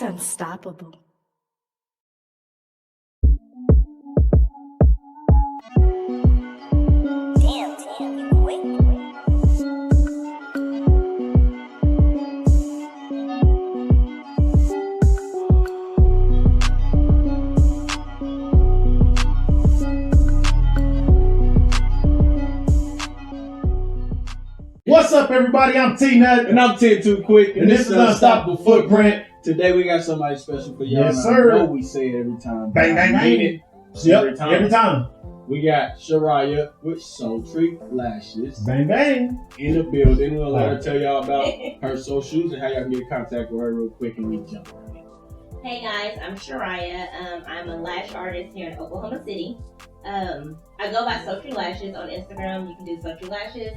Life's unstoppable. Damn, you quick. What's up, everybody? I'm T-Nut. And I'm 10 Too Quick. And this is Unstoppable Footprint. Today we got somebody special for y'all. Yes, sir. I know we say it every time. Bang, bang, I mean bang. it Yep, every time. We got Sharya with Sultry Lashes Bang, bang. in the building. We'll let her tell y'all about her socials and how y'all can get in contact with her real quick and we jump right in. Hey guys, I'm Sharya. I'm a lash artist here in Oklahoma City. I go by Sultry Lashes on Instagram. You can do Sultry Lashes,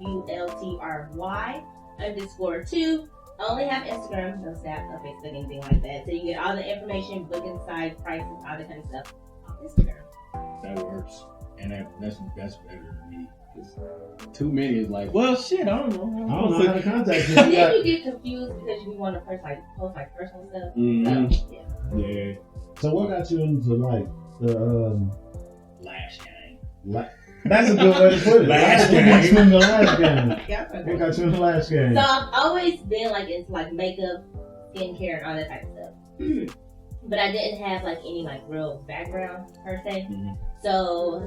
SULTRY_2. I only have Instagram, no Snap, no Facebook, anything like that. So you get all the information, booking sites, prices, all that kind of stuff on Instagram. That works. And that's better than me. Too many is like, well, shit, I don't know. I don't know how to contact you. And then you get confused because you want to post like personal stuff. Mhm. So, yeah. Yeah. So what got you into like the Lash gang. That's a good way to put it. Lash What got you gang. in the lash game? Yeah, What got you in the lash game? So I've always been like into like makeup, skincare, and all that type of stuff. But I didn't have like any like real background per se. Mhm. So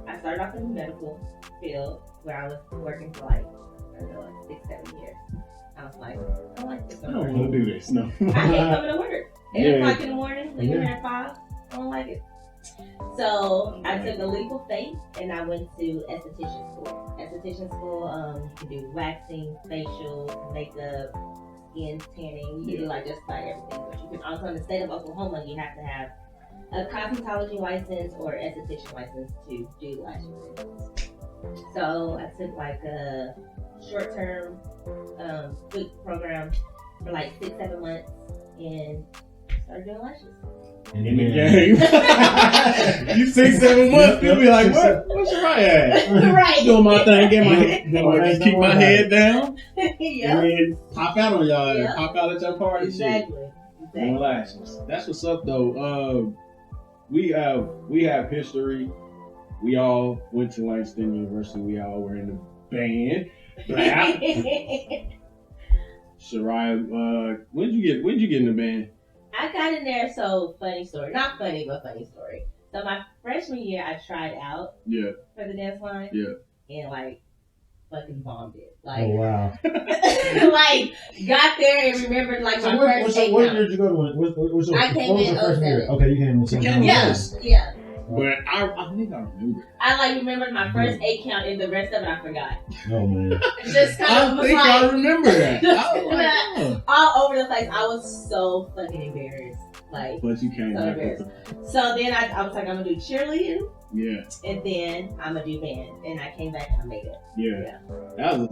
I started off in the medical field where I was working for like, I don't know, like 6-7 years. I was like, I don't like this. I don't want to do this, no. I hate coming to work. 8 Yeah. o'clock in the morning, leaving here at 5. I don't like it. So I took a leap of faith and I went to esthetician school. Esthetician school, you can do waxing, facial, makeup, skin tanning. You can do like just about everything. But you can also, in the state of Oklahoma, you have to have a cosmetology license or esthetician license to do lashes. So I took like a short-term quick program for like 6-7 months and started doing lashes. In the game. You 6-7 months, you'll be like, what's Sharya at? Right. Doing my thing, just keep my head down, Yeah. and then pop out on y'all, Yeah. pop out at your party. Exactly. Doing lashes. That's what's up, though. We have history. We all went to Langston University. We all were in the band. Sharya, when did you get in the band? I got in there, so funny story. Not funny, but funny story. So my freshman year, I tried out Yeah. for the dance line. Yeah. And like, fucking bombed it. Oh Like, wow. like, got there and remembered like So my first what eight year did you go to? What was your, I came what was in your freshman year? 07. Okay, you came in. You came in. Yeah, yeah. But I think I remember. I like remembered my first 8 count and the rest of it I forgot. Oh man. Just kind I of was think like, I remember that. I was like, oh. all over the place. I was so fucking embarrassed. Like, But you came so back. embarrassed. So then I was like, I'm gonna do cheerleading. Yeah. And then I'm gonna do band, and I came back and I made it. Yeah. That was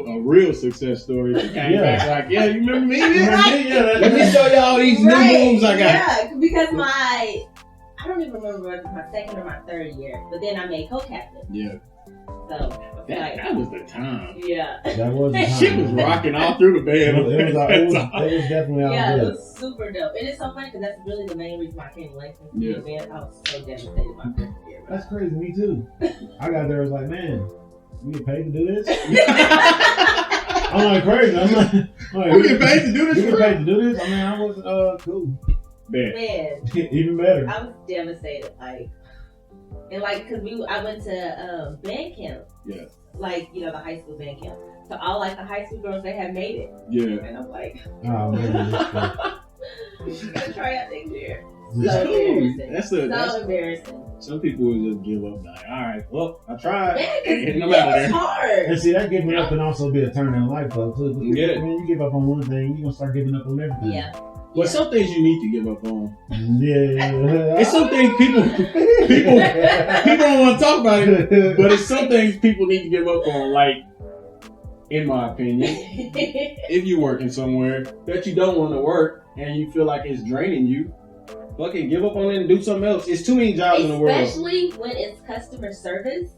a real success story. She came Yeah. back like, yeah, you remember me? Right. Let me show y'all these new moves I got. Yeah, because I don't even remember if it was my second or my third year, but then I made co-captain. Yeah. So That was the time. yeah. That was the time. Shit was rocking all through the band. It was definitely all Yeah, it good. was super dope. And it's so funny because that's really the main reason why I came to Langston. Yeah. Man, I was so devastated my first year. That's crazy. Me too. I got there. I was like, man, we get paid to do this. I'm like crazy. I'm like, We get paid to do we this get for paid to do this. I mean, I wasn't cool. bad. Man, Even better. I was devastated. Like, and like, cause I went to band camp. Yeah. Like, you know, the high school band camp. So all like the high school girls, they had made it. Yeah. And I'm like, Oh man. gotta try out next year. This So cool. embarrassing. That's So embarrassing. some people would just give up. Like, all right, well, I tried. Man, And no it matter was there. hard. And see, that giving up can also be a turn in life, though. Too. Yeah. Man, you give up on one thing, you're gonna start giving up on everything. Yeah. Well, some things you need to give up on. Yeah. It's some things people don't want to talk about it, but it's some things people need to give up on. Like, in my opinion, if you're working somewhere that you don't want to work and you feel like it's draining you, fucking give up on it and do something else. It's too many jobs in the world. Especially when it's customer service.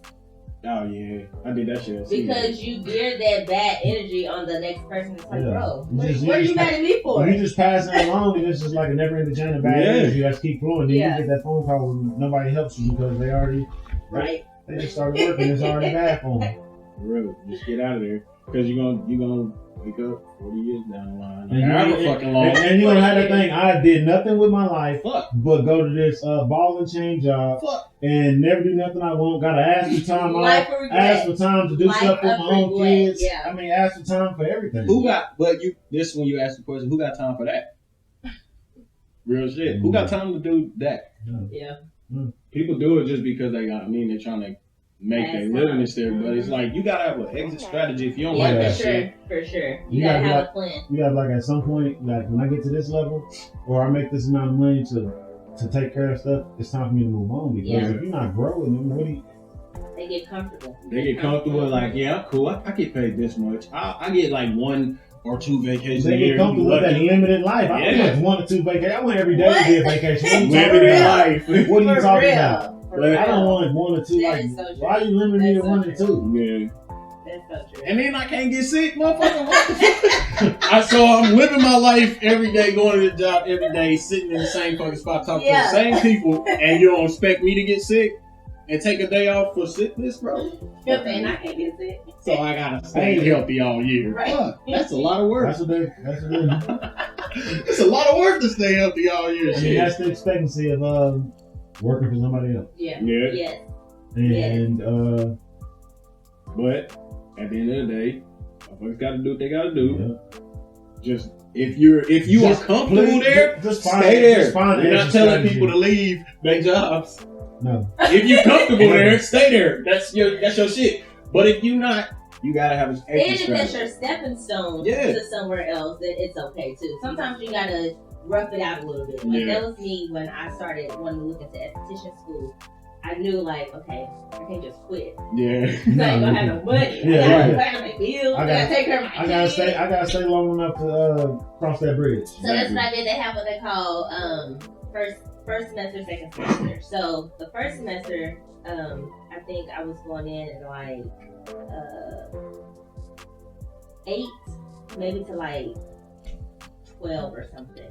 Oh yeah, I did that shit. Because you gear that bad energy on the next person. It's like, Yeah. bro, You just- what are you you just- mad at me for? You just pass it along, and it's just like a never-ending chain of bad Yeah. energy. You just keep flowing. Then Yeah. you get that phone call when nobody helps you because they already Right. they just started working. It's already bad for them. For real, just get out of there because you're gonna wake up 40 years down the line. And However you- fucking long. And you're gonna have that thing. I did nothing with my life Fuck. but go to this ball and chain job Fuck. and never do nothing I want. Gotta ask for time Life off. of regret. Ask for time to do Life stuff with of my own regret, kids. yeah. I mean, ask for time for everything. Who got? But you. This when you ask the question, who got time for that? Real shit. Who got time to do that? Yeah. People do it just because they got. I mean, they're trying to make their living and stuff. But it's like you gotta have an exit strategy if you don't like Yeah, that for sure. shit. For sure. You You gotta gotta have be a plan. You gotta like at some point, like when I get to this level, or I make this amount of money to take care of stuff, it's time for me to move on. Because Yeah. if you're not growing, then what do you? They get comfortable. They get comfortable. Like, yeah, I'm cool. I get paid this much. I get like 1 or 2 vacations They a year. get comfortable with that Lucky. limited life. I Yeah. want 1 or 2 vacations. I want every day What? to be a vacation. What are you talking Limited about? life. What are you For talking real. about? For But I don't real. want 1 or 2. That Like, is so true. why are you limiting me to That's so 1 and 2? Yeah. That's so true. And then I can't get sick, motherfucker. What the fuck? So I'm living my life every day, going to the job every day, sitting in the same fucking spot, talking Yeah. to the same people, and you don't expect me to get sick and take a day off for sickness, bro? Yep, and I can't get sick. So I gotta stay healthy all year. Right. Fuck, that's a lot of work. That's what they do. It's a lot of work to stay healthy all year. I mean, Shit. that's the expectancy of working for somebody else. Yeah. Yeah. Yes. And But at the end of the day, motherfuckers gotta do what they gotta do. yeah. Just if you Just are comfortable please, there, just find- stay there. just find You're an not extra telling strategy. people to leave their jobs. No. If you're comfortable there, stay there. That's your shit. But if you're not, you gotta have an And extra if that's strategy. your stepping stone Yeah. to somewhere else, then it's okay too. Sometimes you gotta rough it out a little bit. Like Yeah. that was me when I started wanting to look into esthetician school. I knew like, okay, I can't just quit. Yeah. So I ain't gonna have no money. Yeah, I right. gotta pay bills. I I gotta- gotta take care of my I gotta kids. stay long enough to cross that bridge. So that's what I did. They have what they call first semester, second semester. So the first semester, I think I was going in at like 8, maybe to like 12 or something.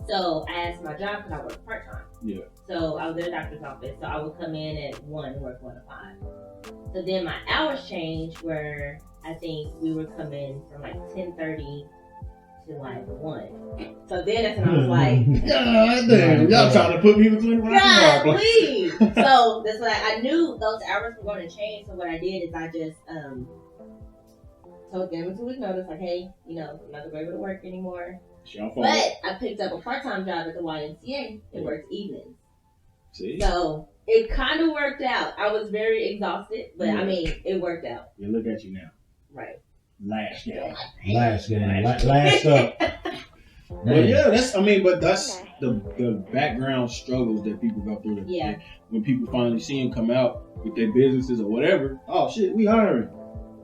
So I asked my job because I work part time. Yeah. So I was at a doctor's office. So I would come in at 1 and work 1 to 5. So then my hours changed where I think we were coming from like 10:30 to like 1. So then that's when I was like, God damn, y'all trying to put me between the rock and God, hard place. please. So that's what I knew those hours were going to change. So what I did is I just told them a 2-week notice, like, hey, I'm not gonna be able to work anymore. It's your fault. But I picked up a part-time job at the YMCA and worked evenings. See? So it kind of worked out. I was very exhausted, but I mean, it worked out. You look at you now. Right. Lash down. Last game. Last up. But yeah, that's the background struggles that people go through. Yeah. When people finally see them come out with their businesses or whatever, oh shit, we hiring.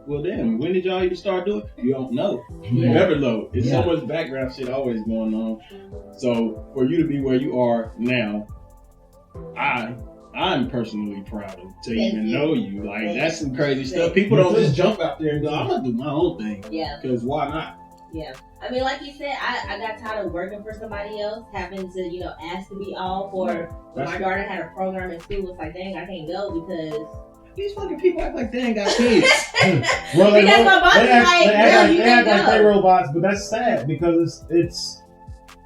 Well damn, when did y'all even start doing it? You don't know. You Yeah. never know. It's Yeah. so much background shit always going on. So for you to be where you are now, I'm personally proud to even know you. Like that's some crazy stuff. People don't just jump out there and go, I'm gonna do my own thing. Yeah. Cause why not? Yeah. I mean, like you said, I got tired of working for somebody else, having to, ask to be off. Or when my daughter had a program in school, it's like, dang, I can't go because These fucking people act like they ain't got kids. Well, Because my boss is like, "Girl, you they can't act like go." they robots, but that's sad because it's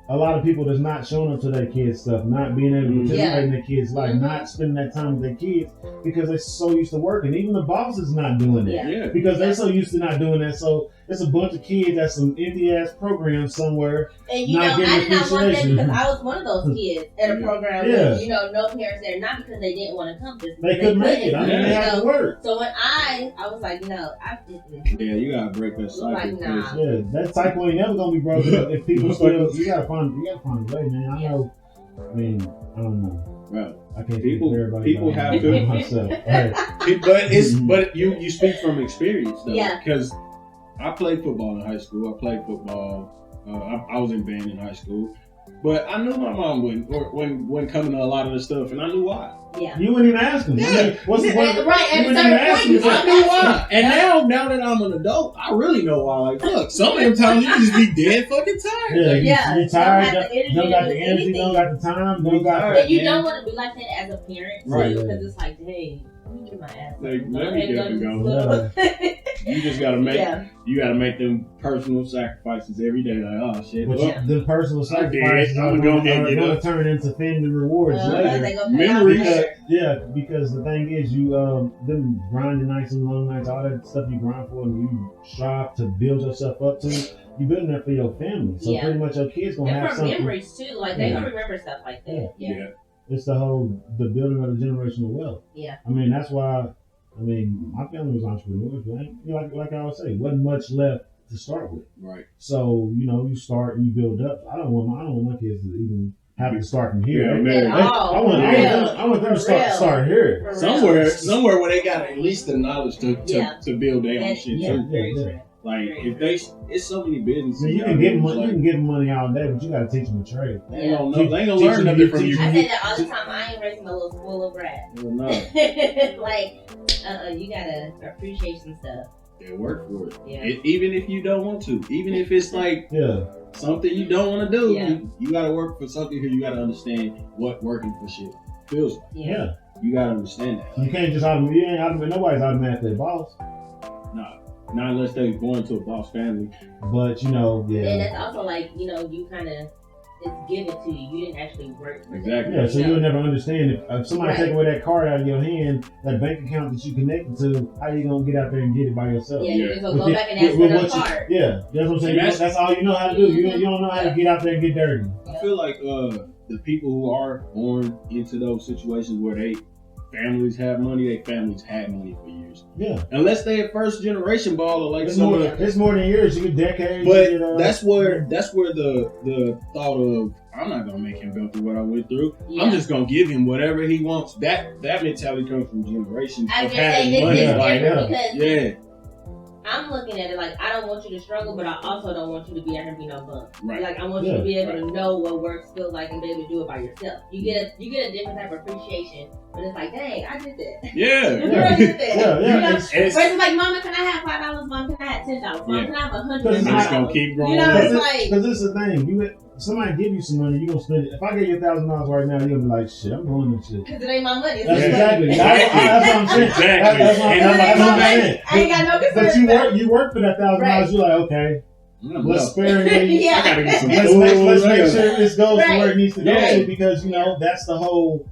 a lot of people that's not showing up to their kids' stuff, not being able to participate Yeah. in their kids' life, not spending that time with their kids because they're so used to working. Even the boss is not doing that Yeah. because they're so used to not doing that. So it's a bunch of kids at some empty ass program somewhere. And Not I getting did not want that appreciation. because I was one of those kids at a program Yeah. with, no parents there, not because they didn't want to come, just They because couldn't make it. I mean, Yeah. they had to work. So when I was like, I Yeah, you gotta break that cycle. Like, nah. 'cause Yeah, that cycle ain't never gonna be broken up if people still. You gotta find a way, man. I know. I mean, I don't know. Bro, I can't People- speak for everybody. people but have I to- know myself. Right. but you speak from experience though. Yeah. Because I played football in high school. I played football. I was in band in high school. But I knew my mom wouldn't coming to a lot of the stuff, and I knew why. Yeah. You wouldn't even ask them. Yeah. I mean, what's the point? Right, You at a wouldn't even certain ask point, them. I mean, why? And now that I'm an adult, I really know why. Like, look, some of them times you just be dead fucking tired. Yeah, Like, Yeah, you tired, don't have the energy don't to got do the energy, anything. don't got the time, don't got Alright. And you man. don't want to be like that as a parent, too, Right. because it's like, hey, let me get my ass up. Like, Go let me ahead get up and and go. go. You just gotta make Yeah. you gotta make them personal sacrifices every day. Like, oh shit, But well, the personal I did. sacrifices I'm are gonna go going ahead and get to up. turn into family rewards later. They gonna pay Memories. off Because, because the thing is, you them grinding nights and long nights, all that stuff you grind for and you strive to build yourself up to, you building that for your family. So Yeah. pretty much your kids gonna And have for something. memories too, like they Yeah. gonna remember stuff like that. yeah. It's the building of the generational wealth. Yeah. I mean, that's why. I mean, my family was entrepreneurs, but like I always say, wasn't much left to start with. Right. So you start and you build up. I don't want my kids to even have to start from here. Yeah, man. I want them to start here. For Somewhere real. where they got at least the knowledge to build their own And- shit yeah, too. very Yeah. true. Like Very if they, it's so many businesses. I mean, you out can there, give them it's you can give them money all day, but you got to teach them a trade. They ain't gonna know. Teach- They ain't gonna teach learn them nothing you- from you. teach I them say that all the time. I ain't raising my little spoiled brat. Hell no. Like, you gotta appreciate some stuff. They work for it. Yeah. Even if you don't want to, even if it's like Yeah, something you don't want to do, Yeah. you gotta work for something here. You gotta understand what working for shit feels like. yeah. You gotta understand that. You can't just nobody's automatically a boss, Not unless they born to a boss family. but And yeah. that's also like, you kind of, it's given to you. You didn't actually work for Exactly. Yeah, so Yeah. you'll never understand if somebody Right. take away that card out of your hand, that bank account that you connected to, how you gonna get out there and get it by yourself? Yeah, you just gonna With go it- back and ask with for another what you- card. Yeah, that's what I'm saying. And That's all you know how to do. You don't know how to get out there and get dirty. I feel like the people who are born into those situations where they families have money, they families had money for years. Yeah, Unless they a first generation baller like it's some more, of the, it's more than years. You get decades. but you get, that's where the thought of I'm not gonna make him go through what I went through. Yeah. I'm just gonna give him whatever he wants. That mentality comes from generations I of just say having this money. is like, different because Yeah, I'm looking at it like I don't want you to struggle, but I also don't want you to be out here and be no bum. right. Like I want you to be able to know what works feels like and be able to do it by yourself. You get a different type of appreciation, but it's like, dang, I did that. Yeah. The girl did that. Yeah, You yeah. know? It's- it's- Versus like, Mama, can I have $5? Mom, can I have $10? Mom, Yeah. can I have Because $100? it's I'm just gonna keep growing You know, up. it's like, Because this is the thing. Somebody give you some money, you gonna spend it. If I give you $1,000 right now, you're gonna be like, shit, I'm doing this shit. because it ain't my money. It's That's my exactly. money. That's what I'm saying. Exactly. That's what I'm And saying. That's what I'm I saying. ain't got no concern. But you work for that $1,000. Right. You're like, okay, let's Let's sparingly. Yeah. I gotta get some Let's make sure this goes to where it needs to go Yeah. to, because that's the whole.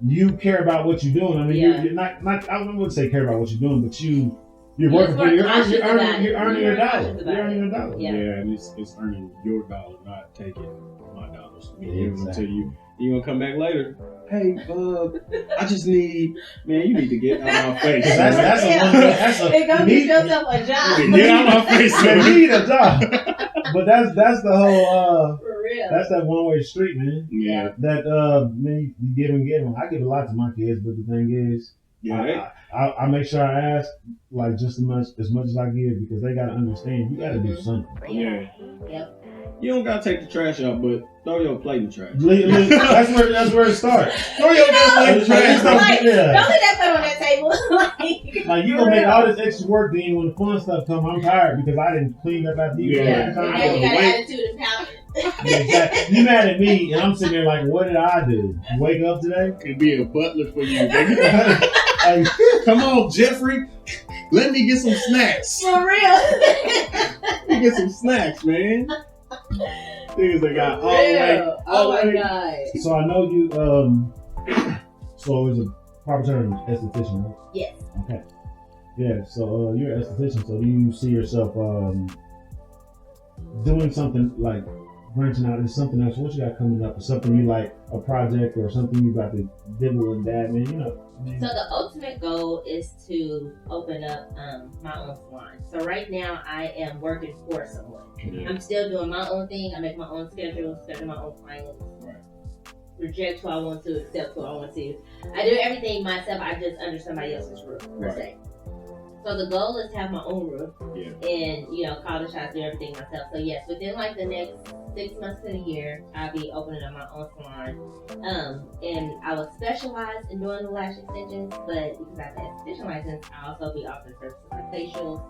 You care about what you're doing. I mean, Yeah. you're not. I wouldn't say care about what you're doing, but you're working You're for. You're conscious earning. about it. You're earning You're your dollar. conscious about You're earning it. your dollar. Yeah. Yeah, and it's earning your dollar, not taking my dollars. Yeah, Giving them to exactly. you gonna come back later. Hey, bub, I just need, man, you need to get out of my face. 'Cause that's a Yeah. one. That's a. Hey, go you get need- yourself a job. Get out of my face. You man. need a job. But that's the whole. For real. That's that one way street, man. Yeah, That me you give them. I give a lot to my kids, but the thing is, yeah. I make sure I ask like just as much as I give, because they gotta understand you gotta do something. Yeah. Yep. You don't gotta take the trash out, but throw your plate in the trash. That's where it starts. Throw your damn plate in the trash. Like, Yeah. don't let that put on that table. Like, Like you gonna make all this extra work, then when the fun stuff come, I'm tired because I didn't clean up after you. Yeah. and then you got an attitude and power. Yeah, exactly. You mad at me, and I'm sitting there like, what did I do? Wake up today? Could be a butler for you, nigga. Like, Come on, Jeffrey. Let me get some snacks. For real. Let me get some snacks, man. Things that got all Real. like, Oh my god. so I know you. So it's a proper term, esthetician, right? Yes. Okay. Yeah. So you're an esthetician. So do you see yourself doing something like branching out into something else? What you got coming up, or something you like, a project, or something you got to dibble and dab in? So the ultimate goal is to open up my own salon. So right now I am working for someone. Yeah. I'm still doing my own thing. I make my own schedule my own clients. Right. Reject who I want to, accept who I want to. I do everything myself. I just under somebody else's roof, per se. So the goal is to have my own roof Yeah. and, call the shots, do everything myself. So yes, within like the next 6 months to a year, I'll be opening up my own salon. And I was specialized in doing the lash extensions, but because I have the esthetician license, I also be offering services like facials,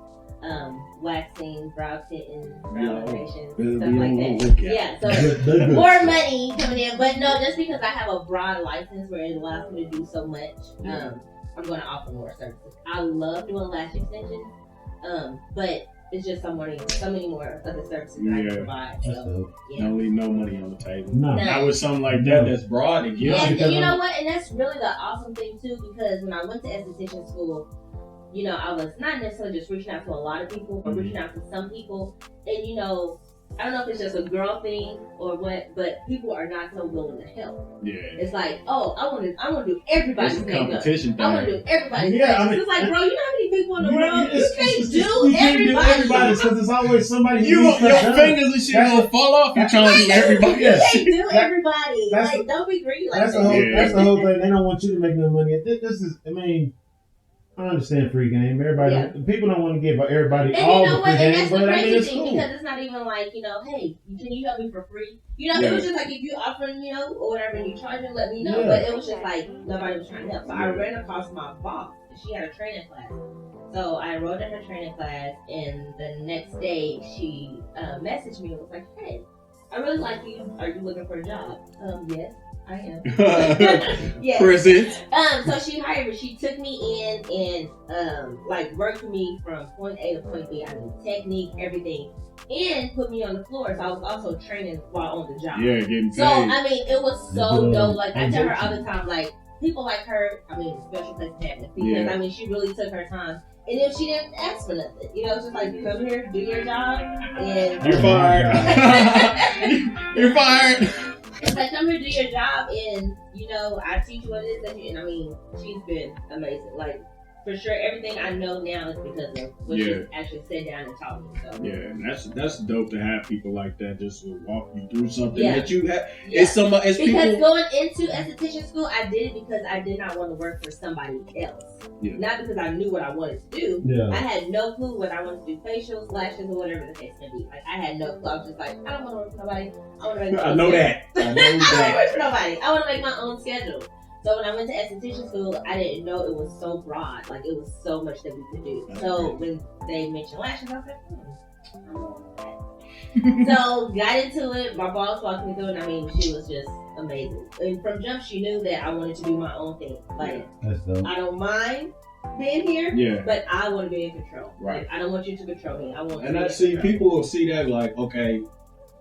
waxing, brow tinting, brow renovations, stuff like that. Yeah, so more money coming in, but no, just because I have a broad license where it allows me to do so much, I'm going to offer more services. I love doing lash extensions, but it's just so many more other services that I can provide. So, don't leave no money on the table. No. Not with something like that that's broad to give. And you know what? And that's really the awesome thing too, because when I went to esthetician school, you know, I was not necessarily just reaching out to a lot of people, but reaching out to some people. And, you know, I don't know if it's just a girl thing or what, but people are not so willing to help. Yeah. It's like, oh, I want to do everybody's makeup. Competition thing. I want to do everybody's Yeah, makeup. I mean, It's like, bro, you know how many people in the world? You can't you do everybody. because there's always somebody. Your fingers and shit gonna fall off. You're trying to do everybody. You can't do everybody. That's Like, don't be greedy like That's that. that's the whole thing. They don't want you to make no money. This is, I mean, I understand free game. Everybody, people don't want to give everybody And all you know the what? free And game, that's the but I mean, crazy it's thing cool. because it's not even like, you know, hey, can you help me for free? You know, it was just like if you offering, you know, or whatever, and you charging, let me know. Yeah. But it was just like nobody was trying to help. So I ran across my boss, and she had a training class. So I enrolled in her training class, and the next day she messaged me and was like, "Hey, I really like you. Are you looking for a job?" Yes. I am. Yes. Present. So she hired me. She took me in and like worked with me from point A to point B. I mean, technique, everything, and put me on the floor. So I was also training while on the job. Yeah, getting paid. So I mean, it was so dope. Like I tell her all the time, like people like her. I mean, special place to have it because I mean, she really took her time. And if she didn't ask for nothing, you know, it's just like, come here, do your job, and You're fired. You're fired. it's like, come here, do your job, and, you know, I teach you what it is that you, and I mean, she's been amazing. Like, for sure, everything I know now is because of what she's actually sat down and taught me. So. Yeah, and that's dope to have people like that just to walk you through something that you have. Yeah. It's somebody. It's because people. going into esthetician school, I did it because I did not want to work for somebody else. Yeah. Not because I knew what I wanted to do. Yeah. I had no clue what I wanted to do, facials, lashes, or whatever the case may be. Like I had no clue. I was just like, I don't want to work for nobody. I want to make my I own know schedule. that. I know I don't want to that. work for nobody. I want to make my own schedule. So when I went to esthetician school, I didn't know it was so broad. Like it was so much that we could do. So when they mentioned lashes, I was like, I don't want that. So got into it. My boss walked me through, and I mean, she was just amazing. And from jump, she knew that I wanted to do my own thing. Like That's dope. I don't mind being here, Yeah. but I want to be in control. Right. Like, I don't want you to control me. I want. And to I be see in control. people will see that like, okay,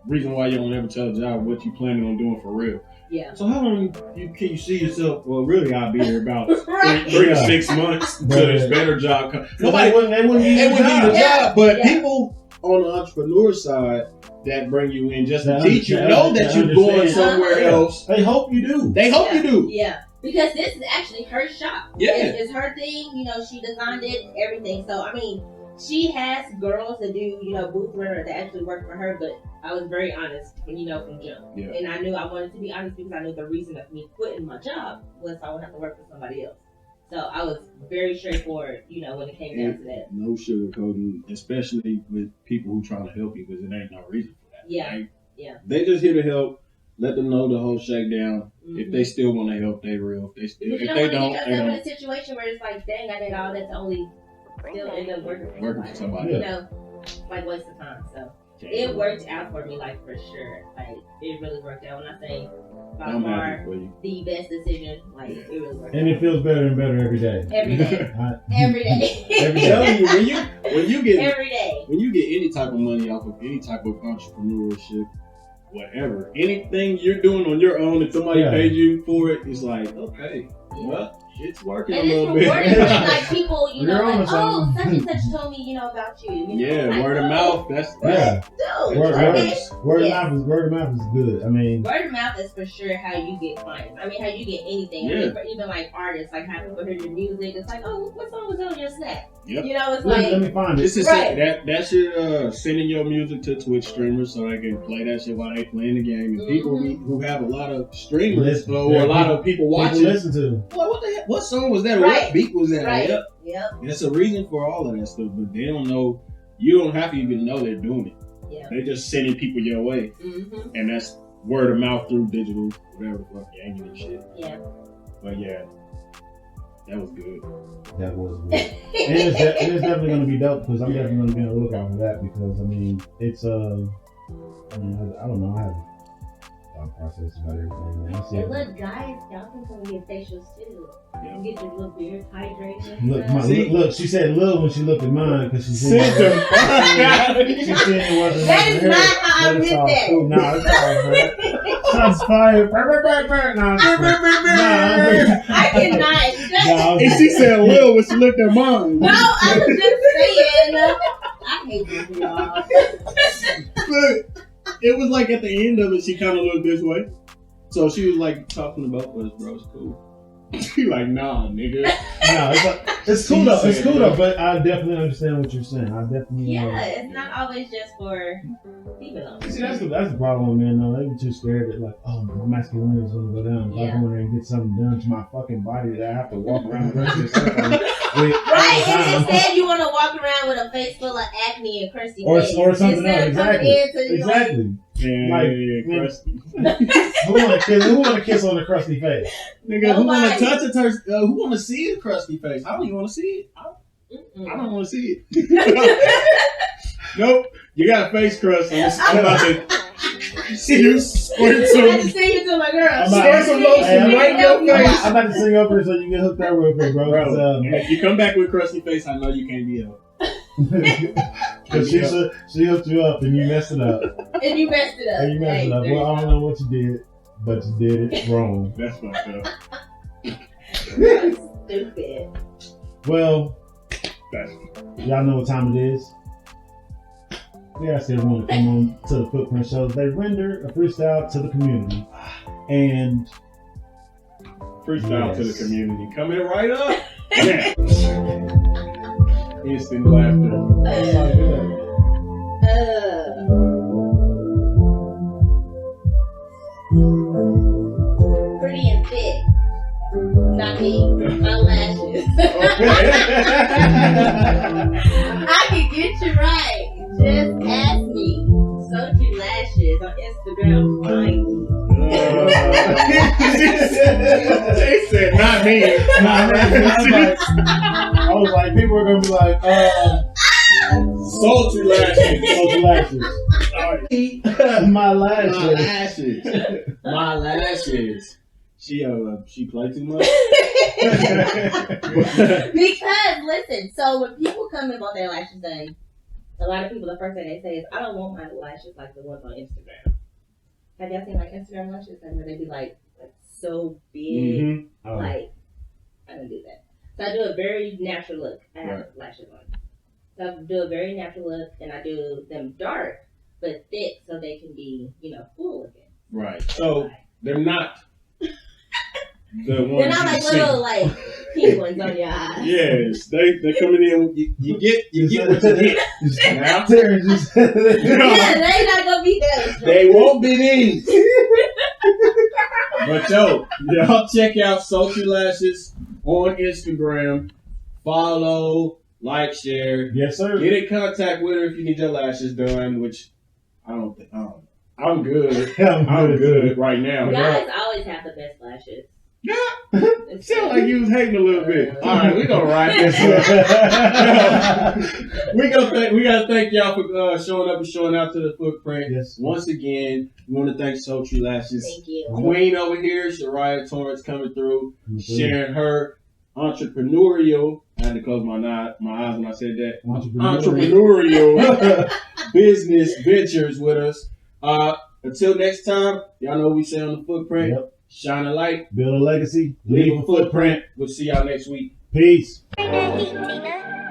reason why you don't ever tell a job what you planning on doing for real. Yeah. So how long can you see yourself? Well, really, I'll be here about Right. 3 to 6 months until this better job comes. Nobody, they wouldn't it need would be the Yeah. job, but Yeah. people on the entrepreneur side that bring you in just to That teach you, understand- know that that you're going understand. somewhere Yeah. else. They hope you do. They hope you do. Yeah. Because this is actually her shop. Yeah. It's her thing. You know, she designed it, everything. So, I mean, she has girls that do, you know, booth wear that actually work for her, but I was very honest, you know, from jump. Yeah. And I knew I wanted to be honest because I knew the reason of me quitting my job was I would have to work for somebody else. So I was very straightforward, you know, when it came down to that. No sugarcoating, especially with people who trying to help you, because it ain't no reason for that. Yeah. Right? Yeah. They just here to help. Let them know the whole shakedown. Mm-hmm. If they still want to help, they real. If they still, Because you if don't they want to don't, get they yourself in don't. a situation where it's like, dang, I did all that to only still end up working for somebody. You know, like waste of time. So it worked out for me, like for sure. Like it really worked out. When I say by I'm far happy for you. the best decision, like it really worked And out. it feels better and better every day. Every day. I- Every day. Every I'm telling you, when you get Every day. when you get any type of money off of any type of entrepreneurship, whatever, anything you're doing on your own, if somebody paid you for it, it's like, okay, well, it's working And a it's little rewarding bit. when like people, you know, You're on like, oh, something. such and such told me, you know, about you. You know? Yeah, Like, word of oh, mouth. That's Yeah. Dude, Word, okay. word of Yeah. mouth is good. I mean, Word of mouth is for sure how you get clients. I mean, how you get anything. I Yeah. mean, for even like artists, like how people hear your music, it's like, oh, what song was on your Snap? Yep. You know, it's let like, me find it. This is Right. that should sending your music to Twitch streamers so they can play that shit while they playing the game. And people who have a lot of streamers Listen, or a lot of people watching, People listen to. well, what the heck? What song was that? Or Right. what beat was that? right. Yep. Yep. There's a reason for all of that stuff, but they don't know. You don't have to even know they're doing it. Yeah. They just sending people your way, and that's word of mouth through digital, whatever the fuck, yanking and shit. Yeah. But yeah, that was good. That was good. And it's definitely going to be dope because I'm definitely going to be on the lookout for that because, I mean, it's, I don't know. I have thought process about everything. Man. And look, guys, y'all can come get facials too. Yeah. And get your little beards hydrated. Look, she said "look" when she looked at mine because she said Send them. she said it wasn't. That is not how I but it's meant all that. cool. Nah, it's all right. Shots fired. Nah, I cannot. And she said Lil when she looked at mine. No, I was just saying. I hate this, y'all. But it was like at the end of it, she kind of looked this way. So she was like talking about us, bro. It's cool. She like, nah, nigga. No, it's cool though. It's cool though. But I definitely understand what you're saying. I definitely. Yeah, it's not always just for females. See, that's the problem, man. No, they be too scared that like, oh, my masculinity is gonna go down. If I go in there and get something done to my fucking body that I have to walk around the rest of the Right, and instead you want to walk around with a face full of acne and crusty or face. something else. Exactly. Yeah, crusty. Who want to kiss on a crusty face? Nigga, who want to touch it? Who want to see a crusty face? I don't even want to see it. I don't want to see it. Nope. You got a face crust. I'm about to squirt some. I just sing it to my girl. Squirt some lotion right in your face. I'm about to sing over so you can get hooked up real quick, bro. If you come back with crusty face, I know you can't be helped. Because she hooked you up and you messed it up. And you messed it up. Well, I don't know what you did, but you did it wrong. That's fucked up. Stupid. Well, y'all know what time it is. We asked everyone to come on to the Footprint Show. They render a freestyle to the community. And freestyle to the community. Coming right up. Yeah. Instant laughter. Pretty and thick. Not me. My lashes. I can get you right. Just ask me. Soju Lashes on Instagram. Find me. They said not me. I was like, people are gonna be like, Sultry lashes. Sultry lashes. My lashes. My lashes. She play too much. Because listen, so when people come and want their lashes done, a lot of people, the first thing they say is, I don't want my lashes like the ones on Instagram. Have y'all seen like Instagram lashes? Like where they be like so big? Mm-hmm. Oh. Like, I don't do that. So I do a very natural look. I have lashes on. So I do a very natural look, and I do them dark but thick so they can be, full looking. Right. So they're not the ones. They're not like little like pink ones on your eyes. Yes, they coming in. You get what you get. Now, Yeah, they not gonna be that. They won't be these. But y'all check out Sultry Lashes on Instagram. Follow, like, share. Yes, sir. Get in contact with her if you need your lashes done, which I don't think. I'm good. I'm good right now. Guys always have the best lashes. It sounded like you was hating a little bit. All right, we gonna wrap this up. we gotta thank y'all for showing up and showing out to the Footprint. Yes. Once again, we want to thank Sultry Lashes. Thank you. Queen over here, Sharya Torrance, coming through, sharing her entrepreneurial. I had to close my eyes when I said that. Entrepreneurial business ventures with us. Until next time, y'all know we say on the Footprint. Yep. Shine a light, build a legacy, leave a footprint. We'll see y'all next week. Peace. Bring the heat, Tina.